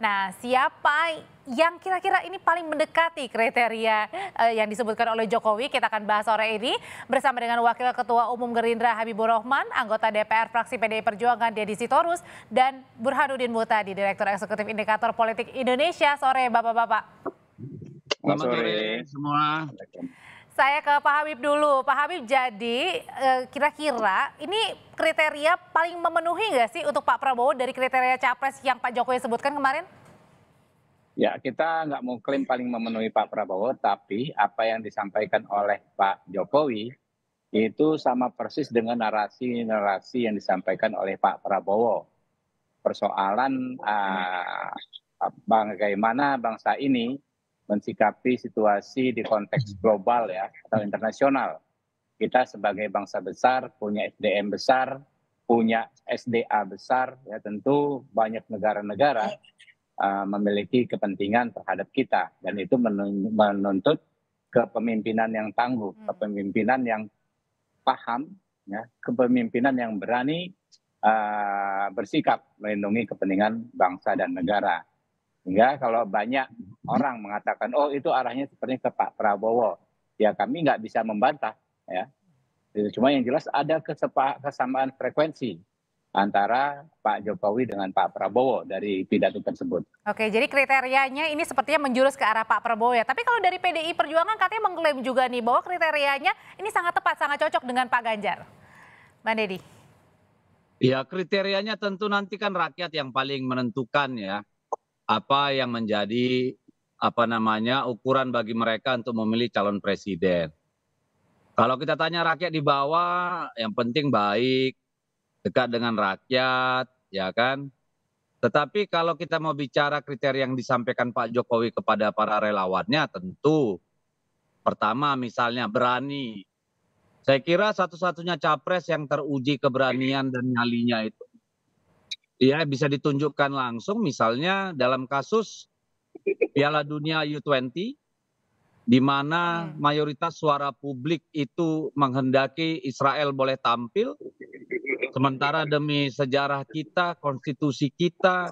Nah, siapa yang kira-kira ini paling mendekati kriteria yang disebutkan oleh Jokowi? Kita akan bahas sore ini bersama dengan Wakil Ketua Umum Gerindra Habibur Rahman, anggota DPR fraksi PDI Perjuangan Deddy Sitorus, dan Burhanuddin Muhtadi, Direktur Eksekutif Indikator Politik Indonesia. Sore Bapak-Bapak. Selamat sore semua. Saya ke Pak Habib dulu. Pak Habib, jadi kira-kira ini kriteria paling memenuhi nggak sih untuk Pak Prabowo dari kriteria capres yang Pak Jokowi sebutkan kemarin? Ya, kita nggak mau klaim paling memenuhi Pak Prabowo, tapi apa yang disampaikan oleh Pak Jokowi itu sama persis dengan narasi-narasi yang disampaikan oleh Pak Prabowo. Persoalan bagaimana bangsa ini mensikapi situasi di konteks global ya atau internasional. Kita sebagai bangsa besar punya SDM besar, punya SDA besar, ya tentu banyak negara-negara memiliki kepentingan terhadap kita dan itu menuntut kepemimpinan yang tangguh, kepemimpinan yang paham, ya, kepemimpinan yang berani bersikap melindungi kepentingan bangsa dan negara. Hingga kalau banyak orang mengatakan, oh itu arahnya sepertinya ke Pak Prabowo, ya kami nggak bisa membantah, ya. Cuma yang jelas ada kesamaan frekuensi antara Pak Jokowi dengan Pak Prabowo dari pidato tersebut. Oke, jadi kriterianya ini sepertinya menjurus ke arah Pak Prabowo ya. Tapi kalau dari PDI Perjuangan katanya mengklaim juga nih bahwa kriterianya ini sangat tepat, sangat cocok dengan Pak Ganjar. Bang Deddy. Ya, kriterianya tentu nanti kan rakyat yang paling menentukan ya. Apa yang menjadi ukuran bagi mereka untuk memilih calon presiden. Kalau kita tanya rakyat di bawah, yang penting baik, dekat dengan rakyat, ya kan. Tetapi kalau kita mau bicara kriteria yang disampaikan Pak Jokowi kepada para relawannya, tentu pertama misalnya berani. Saya kira satu-satunya capres yang teruji keberanian dan nyalinya itu ya bisa ditunjukkan langsung misalnya dalam kasus Piala Dunia U20 di mana mayoritas suara publik itu menghendaki Israel boleh tampil, sementara demi sejarah kita, konstitusi kita,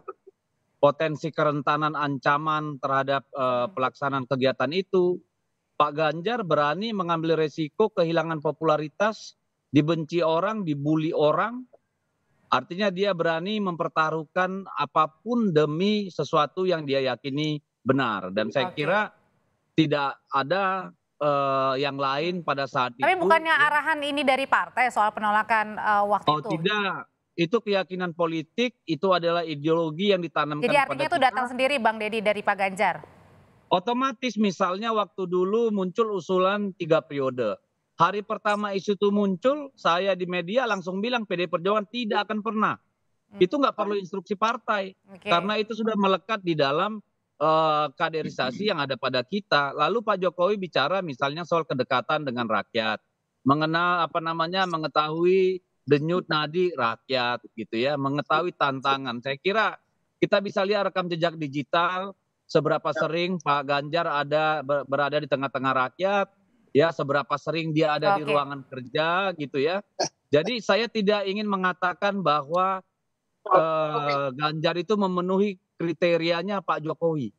potensi kerentanan ancaman terhadap pelaksanaan kegiatan itu, Pak Ganjar berani mengambil resiko kehilangan popularitas, dibenci orang, dibully orang. Artinya dia berani mempertaruhkan apapun demi sesuatu yang dia yakini benar. Dan saya kira tidak ada yang lain pada saat itu. Tapi bukannya arahan ini dari partai soal penolakan waktu itu? Oh tidak, itu keyakinan politik, itu adalah ideologi yang ditanamkan Jadi artinya itu datang sendiri Bang Deddy dari Pak Ganjar? Otomatis misalnya waktu dulu muncul usulan 3 periode. Hari pertama isu itu muncul, saya di media langsung bilang PDI Perjuangan tidak akan pernah. Itu nggak perlu instruksi partai, karena itu sudah melekat di dalam kaderisasi yang ada pada kita. Lalu Pak Jokowi bicara misalnya soal kedekatan dengan rakyat, mengenal mengetahui denyut nadi rakyat gitu ya, mengetahui tantangan. Saya kira kita bisa lihat rekam jejak digital, seberapa sering Pak Ganjar berada di tengah-tengah rakyat, ya seberapa sering dia ada di ruangan kerja gitu ya. Jadi saya tidak ingin mengatakan bahwa Ganjar itu memenuhi kriterianya Pak Jokowi.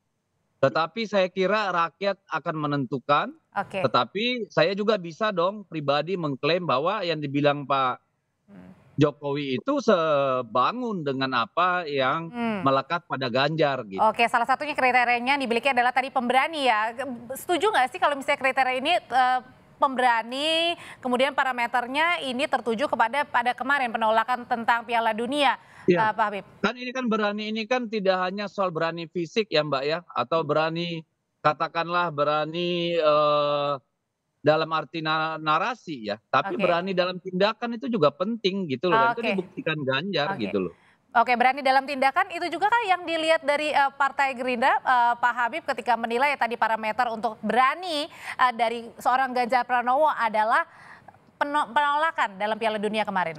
Tetapi saya kira rakyat akan menentukan. Tetapi saya juga bisa dong pribadi mengklaim bahwa yang dibilang Pak Jokowi itu sebangun dengan apa yang melekat pada Ganjar gitu. Oke, salah satunya kriterianya dimiliki adalah tadi pemberani ya. Setuju nggak sih kalau misalnya kriteria ini pemberani, kemudian parameternya ini tertuju pada kemarin penolakan tentang Piala Dunia, ya, Pak Habib? Kan ini kan berani ini kan tidak hanya soal berani fisik ya Mbak ya, atau berani katakanlah berani dalam arti narasi ya, tapi berani dalam tindakan itu juga penting gitu loh, dan itu dibuktikan Ganjar gitu loh. Oke, berani dalam tindakan itu juga kan yang dilihat dari Partai Gerindra, Pak Habib ketika menilai tadi parameter untuk berani dari seorang Ganjar Pranowo adalah penolakan dalam Piala Dunia kemarin.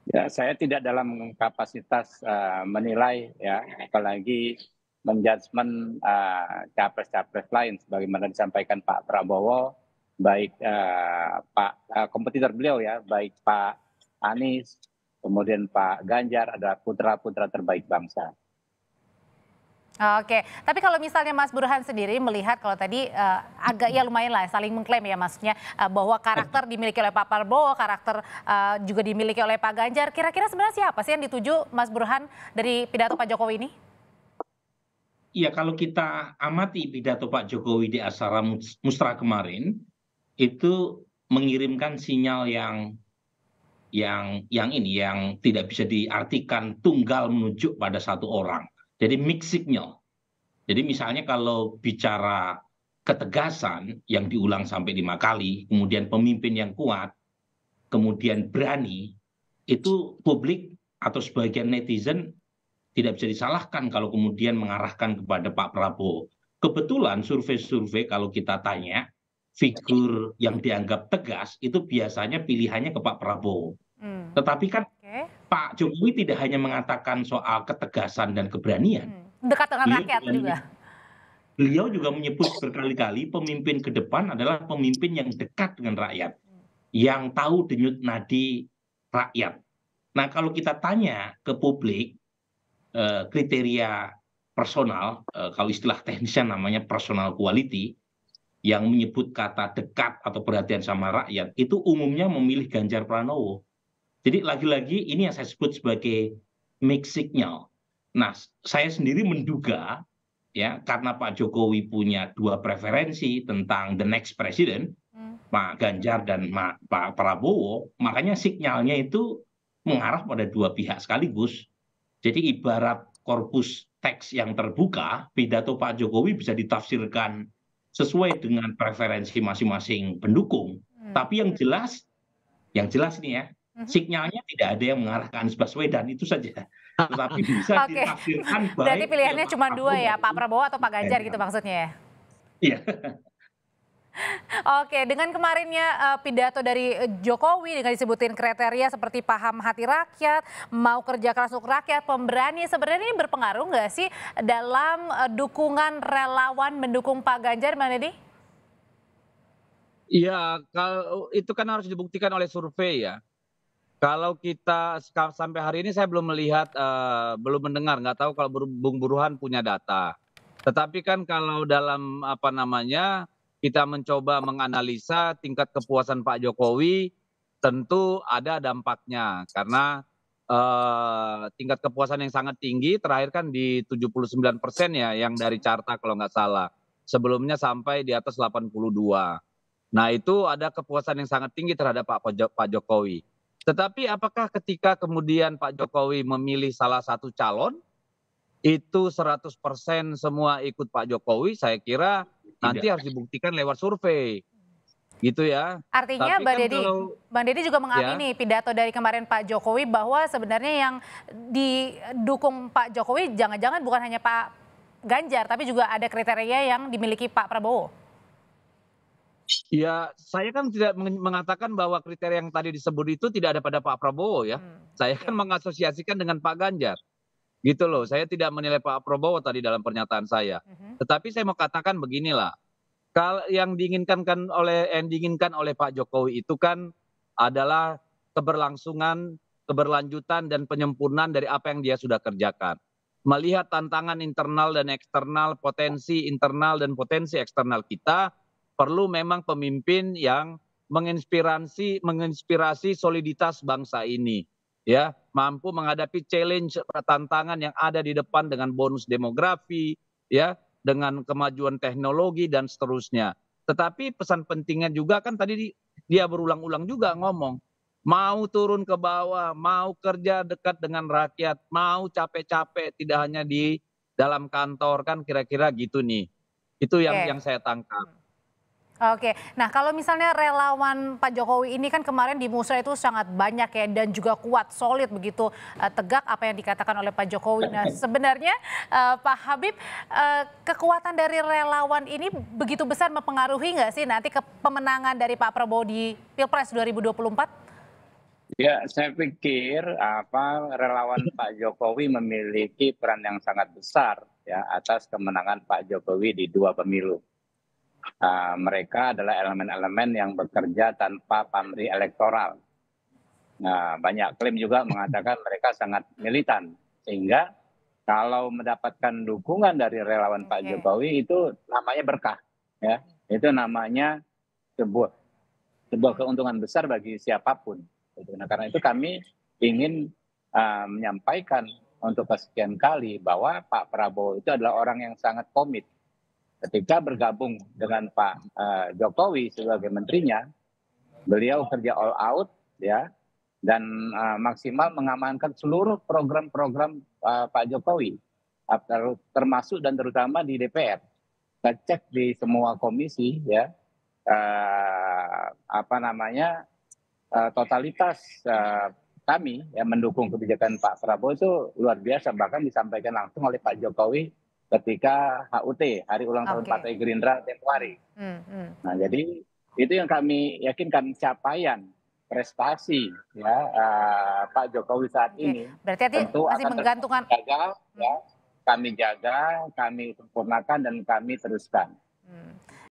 Ya, saya tidak dalam kapasitas menilai ya, apalagi menjudgment capres-capres lain sebagaimana disampaikan Pak Prabowo, baik kompetitor beliau ya, baik Pak Anies, kemudian Pak Ganjar adalah putra-putra terbaik bangsa. Oke, tapi kalau misalnya Mas Burhan sendiri melihat kalau tadi agak ya lumayan lah saling mengklaim ya maksudnya bahwa karakter dimiliki oleh Pak Prabowo, karakter juga dimiliki oleh Pak Ganjar. Kira-kira sebenarnya siapa sih yang dituju Mas Burhan dari pidato Pak Jokowi ini? Iya, kalau kita amati pidato Pak Jokowi di acara Musra kemarin, itu mengirimkan sinyal yang tidak bisa diartikan tunggal menunjuk pada satu orang. Jadi mix signal. Jadi misalnya kalau bicara ketegasan yang diulang sampai 5 kali, kemudian pemimpin yang kuat, kemudian berani, itu publik atau sebagian netizen tidak bisa disalahkan kalau kemudian mengarahkan kepada Pak Prabowo. Kebetulan survei-survei kalau kita tanya, figur yang dianggap tegas itu biasanya pilihannya ke Pak Prabowo. Tetapi kan Pak Jokowi tidak hanya mengatakan soal ketegasan dan keberanian. Dekat dengan rakyat juga. Beliau juga menyebut berkali-kali pemimpin ke depan adalah pemimpin yang dekat dengan rakyat, yang tahu denyut nadi rakyat. Nah, kalau kita tanya ke publik kriteria personal, kalau istilah teknisnya namanya personal quality, yang menyebut kata dekat atau perhatian sama rakyat, itu umumnya memilih Ganjar Pranowo. Jadi lagi-lagi ini yang saya sebut sebagai mixed signal. Nah, saya sendiri menduga ya karena Pak Jokowi punya dua preferensi tentang the next president, Pak Ganjar dan Pak Prabowo, makanya sinyalnya itu mengarah pada dua pihak sekaligus. Jadi ibarat korpus teks yang terbuka, pidato Pak Jokowi bisa ditafsirkan sesuai dengan preferensi masing-masing pendukung. Tapi yang jelas ini ya, sinyalnya tidak ada yang mengarah ke Anies Baswedan, itu saja. Tetapi bisa ditafsirkan baik. Berarti pilihannya cuma dua ya, Pak Prabowo atau Pak Ganjar gitu maksudnya ya? Iya. Oke, dengan kemarinnya pidato dari Jokowi dengan disebutin kriteria seperti paham hati rakyat, mau kerja keras untuk rakyat, pemberani, sebenarnya ini berpengaruh nggak sih dalam dukungan relawan mendukung Pak Ganjar, Bang Deddy? Iya, kalau itu kan harus dibuktikan oleh survei ya. Kalau kita sampai hari ini saya belum melihat, belum mendengar, nggak tahu kalau Bung Burhan punya data. Tetapi kan kalau dalam apa namanya, kita mencoba menganalisa tingkat kepuasan Pak Jokowi, tentu ada dampaknya karena tingkat kepuasan yang sangat tinggi terakhir kan di 79% ya yang dari carta kalau nggak salah. Sebelumnya sampai di atas 82. Nah itu ada kepuasan yang sangat tinggi terhadap Pak Jokowi. Tetapi apakah ketika kemudian Pak Jokowi memilih salah satu calon, itu 100% semua ikut Pak Jokowi, saya kira nanti harus dibuktikan lewat survei. Gitu ya. Artinya Bang Deddy juga mengamini pidato dari kemarin Pak Jokowi bahwa sebenarnya yang didukung Pak Jokowi jangan-jangan bukan hanya Pak Ganjar, tapi juga ada kriteria yang dimiliki Pak Prabowo. Ya, saya kan tidak mengatakan bahwa kriteria yang tadi disebut itu tidak ada pada Pak Prabowo ya. Saya kan mengasosiasikan dengan Pak Ganjar. Gitu loh, saya tidak menilai Pak Prabowo tadi dalam pernyataan saya. Tetapi saya mau katakan beginilah. Kalau yang diinginkan oleh Pak Jokowi itu kan adalah keberlangsungan, keberlanjutan dan penyempurnaan dari apa yang dia sudah kerjakan. Melihat tantangan internal dan eksternal, potensi internal dan potensi eksternal kita, perlu memang pemimpin yang menginspirasi soliditas bangsa ini, ya, mampu menghadapi challenge tantangan yang ada di depan dengan bonus demografi, ya, dengan kemajuan teknologi dan seterusnya. Tetapi pesan pentingnya juga kan tadi dia berulang-ulang juga ngomong, mau turun ke bawah, mau kerja dekat dengan rakyat, mau capek-capek tidak hanya di dalam kantor, kan kira-kira gitu nih. Itu yang saya tangkap. Oke, nah kalau misalnya relawan Pak Jokowi ini kan kemarin di Musra itu sangat banyak ya dan juga kuat, solid begitu tegak apa yang dikatakan oleh Pak Jokowi. Nah sebenarnya Pak Habib, kekuatan dari relawan ini begitu besar mempengaruhi nggak sih nanti ke pemenangan dari Pak Prabowo di Pilpres 2024? Ya, saya pikir relawan Pak Jokowi memiliki peran yang sangat besar ya atas kemenangan Pak Jokowi di 2 pemilu. Mereka adalah elemen-elemen yang bekerja tanpa pamrih elektoral. Nah, banyak klaim juga mengatakan mereka sangat militan, sehingga kalau mendapatkan dukungan dari relawan Pak Oke. Jokowi itu namanya berkah, ya. Itu namanya sebuah keuntungan besar bagi siapapun. Gitu. Nah, karena itu kami ingin menyampaikan untuk kesekian kali bahwa Pak Prabowo itu adalah orang yang sangat komit. Ketika bergabung dengan Pak Jokowi sebagai menterinya, beliau kerja all out, ya, dan maksimal mengamankan seluruh program-program Pak Jokowi, termasuk dan terutama di DPR. Kita cek di semua komisi, ya, totalitas kami yang mendukung kebijakan Pak Prabowo itu luar biasa, bahkan disampaikan langsung oleh Pak Jokowi ketika HUT, Hari Ulang Tahun Oke. Partai Gerindra tempo hari. Nah, jadi itu yang kami yakinkan capaian prestasi, ya, Pak Jokowi saat Oke. ini Berarti nanti tentu masih akan menggantungkan. jaga, ya, kami jaga, kami sempurnakan dan kami teruskan. Hmm.